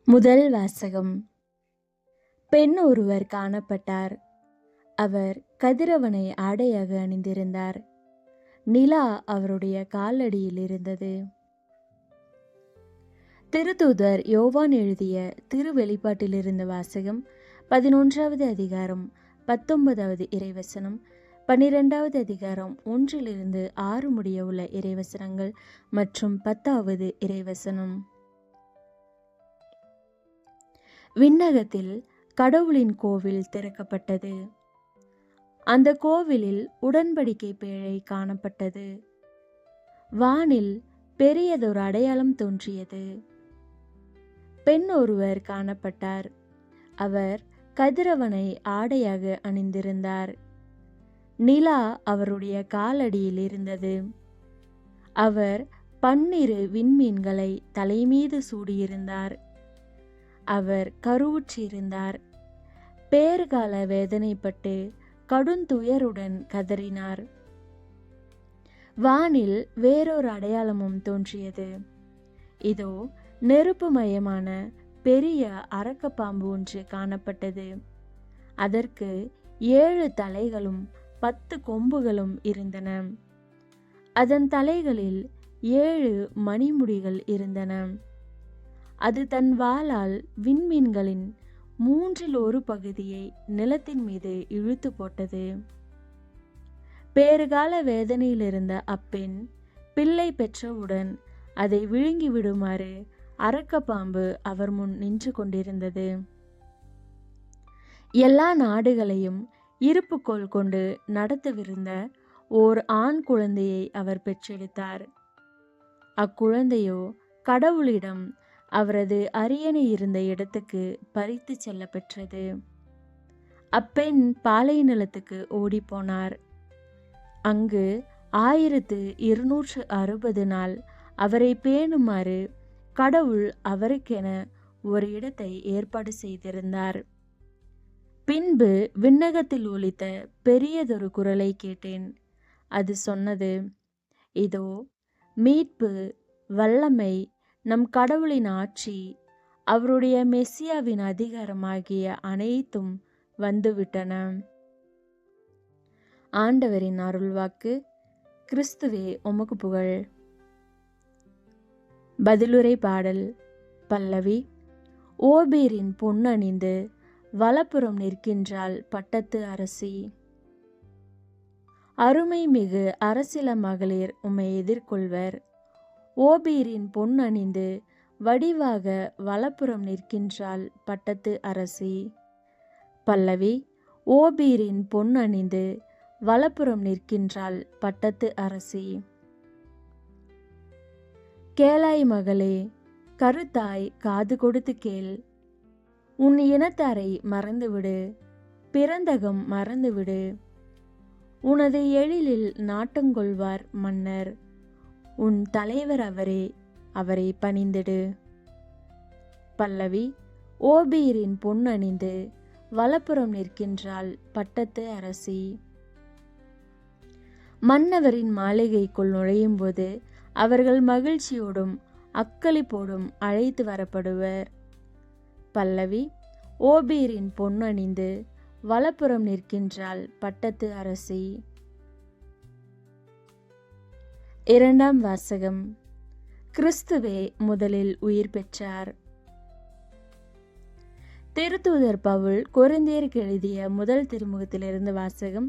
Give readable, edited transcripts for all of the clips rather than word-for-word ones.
முதல் வாசகம். பெண் ஒருவர் காணப்பட்டார். அவர் கதிரவனை ஆடையாக அணிந்திருந்தார். நிலா அவருடைய காலடியில் இருந்தது. திருத்தூதர் யோவான் எழுதிய திருவெளிப்பாட்டிலிருந்த வாசகம் 11வது அதிகாரம் 19வது இறைவசனம், 12வது அதிகாரம் 1-6 முடிய உள்ள இறைவசனங்கள் மற்றும் 10வது இறைவசனம். விண்ணகத்தில் கடவுளின் கோவில் திறக்கப்பட்டது. அந்த கோவிலில் உடன்படிக்கை பேழை காணப்பட்டது. வானில் பெரியதொரு அடையாளம் தோன்றியது. பெண் ஒருவர் காணப்பட்டார். அவர் கதிரவனை ஆடையாக அணிந்திருந்தார். நிலா அவருடைய காலடியில் இருந்தது. அவர் 12 விண்மீன்களை தலைமீது சூடியிருந்தார். அவர் கருவுற்றிருந்தார். பேறுகால வேதனைப்பட்டு கடுந்துயருடன் கதறினார். வானில் வேறொரு அடையாளமும் தோன்றியது. இதோ, நெருப்புமயமான பெரிய அரக்கப்பாம்பு ஒன்று காணப்பட்டது. அதற்கு 7 தலைகளும் 10 கொம்புகளும் இருந்தன. அதன் தலைகளில் 7 மணிமுடிகள் இருந்தன. அது தன் வாளால் விண்மீன்களின் 1/3 பகுதியை நிலத்தின் மீது இழுத்து போட்டது. பேறுகால வேதனையில் இருந்த அப்பெண் பிள்ளை பெற்றவுடன் அதை விழுங்கி விடுமாறு அரக்கப்பாம்பு அவர் முன் நின்று கொண்டிருந்தது. எல்லா நாடுகளையும் இருப்புக்கோல் கொண்டு நடத்தவிருந்த ஓர் ஆண் குழந்தையை அவர் பெற்றெடுத்தார். அக்குழந்தையோ கடவுளிடம் அவரது அரியணை இருந்த இடத்துக்கு பறித்து செல்ல பெற்றது. அப்பெண் பாலை நிலத்துக்கு ஓடிப்போனார். அங்கு 1260 நாள் அவரை பேணுமாறு கடவுள் அவருக்கென ஒரு இடத்தை ஏற்பாடு செய்திருந்தார். பின்பு விண்ணகத்தில் ஒலித்த பெரியதொரு குரலை கேட்டேன். அது சொன்னது, இதோ, மீட்பு, வல்லமை, நம் கடவுளின் ஆட்சி, அவருடைய மெசியாவின் அதிகாரமாகிய அனைத்தும் வந்துவிட்டன. ஆண்டவரின் அருள்வாக்கு. கிறிஸ்துவே உமக்கு புகழ். பதிலுரை பாடல். பல்லவி. ஓபீரின் பொன்னணிந்து வலப்புறம் நிற்கின்றாள் பட்டத்து அரசி. அருமை மிகு அரசில மகளிர் உம்மை எதிர்கொள்வர். ஓபீரின் பொன் அணிந்து வடிவாக வலப்புறம் நிற்கின்றாள் பட்டத்து அரசி. பல்லவி. ஓபீரின் பொன் அணிந்து வலப்புறம் நிற்கின்றாள் பட்டத்து அரசி. கேளாய் மகளே, கருத்தாய் காது கொடுத்து கேள். உன் இனத்தாரை மறந்துவிடு, பிறந்தகம் மறந்துவிடு. உனது எழிலில் நாட்டங்கொள்வார் மன்னர். உன் தலைவர் அவரே, அவரை பணிந்திடு. பல்லவி. ஓபீரின் பொன் அணிந்து வலப்புறம் நிற்கின்றாள் பட்டத்து அரசி. மன்னவரின் மாளிகைக்குள் நுழையும் போது அவர்கள் மகிழ்ச்சியோடும் அக்களிப்போடும் அழைத்து வரப்படுவர். பல்லவி. ஓபீரின் பொன் அணிந்து வலப்புறம் நிற்கின்றாள் பட்டத்து அரசி. இரண்டாம் வாசகம். கிறிஸ்துவே முதலில் உயிர் பெற்றார். திருத்தூதர் பவுல் கொரிந்தியருக்கு எழுதிய முதல் திருமுகத்திலிருந்து வாசகம்.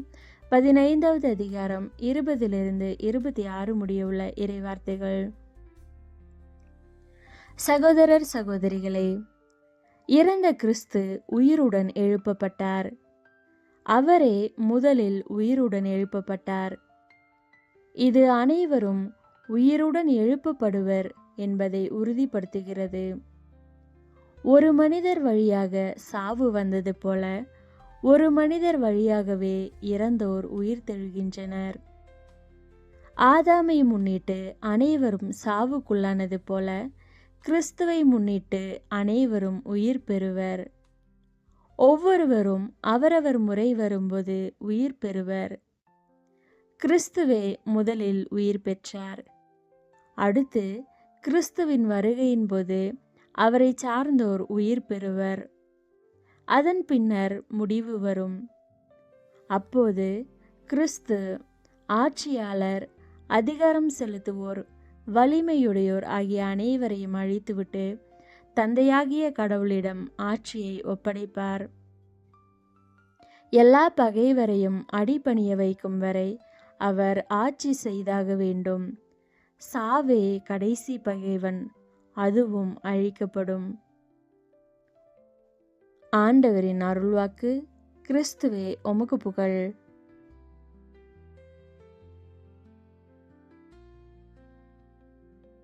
15வது அதிகாரம் 20-26 முடிய உள்ள இறைவார்த்தைகள். சகோதரர் சகோதரிகளே, இறந்த கிறிஸ்து உயிருடன் எழுப்பப்பட்டார். அவரே முதலில் உயிருடன் எழுப்பப்பட்டார். இது அனைவரும் உயிருடன் எழுப்பப்படுவர் என்பதை உறுதிப்படுத்துகிறது. ஒரு மனிதர் வழியாக சாவு வந்தது போல ஒரு மனிதர் வழியாகவே இறந்தோர் உயிர் தெழுகின்றனர். ஆதாமை முன்னிட்டு அனைவரும் சாவுக்குள்ளானது போல கிறிஸ்துவை முன்னிட்டு அனைவரும் உயிர் பெறுவர். ஒவ்வொருவரும் அவரவர் முறை வரும்போது உயிர் பெறுவர். கிறிஸ்துவே முதலில் உயிர் பெற்றார். அடுத்து கிறிஸ்துவின் வருகையின் போது அவரை சார்ந்தோர் உயிர் பெறுவர். அதன் பின்னர் முடிவு வரும். அப்போது கிறிஸ்து ஆட்சியாளர், அதிகாரம் செலுத்துவோர், வலிமையுடையோர் ஆகிய அனைவரையும் அழித்துவிட்டு தந்தையாகிய கடவுளிடம் ஆட்சியை ஒப்படைப்பார். எல்லா பகைவரையும் அடிபணிய வைக்கும் வரை அவர் ஆட்சி செய்தாக வேண்டும். சாவே கடைசி பகைவன், அதுவும் அழிக்கப்படும். ஆண்டவரின் அருள்வாக்கு. கிறிஸ்துவே உமக்கு புகழ்.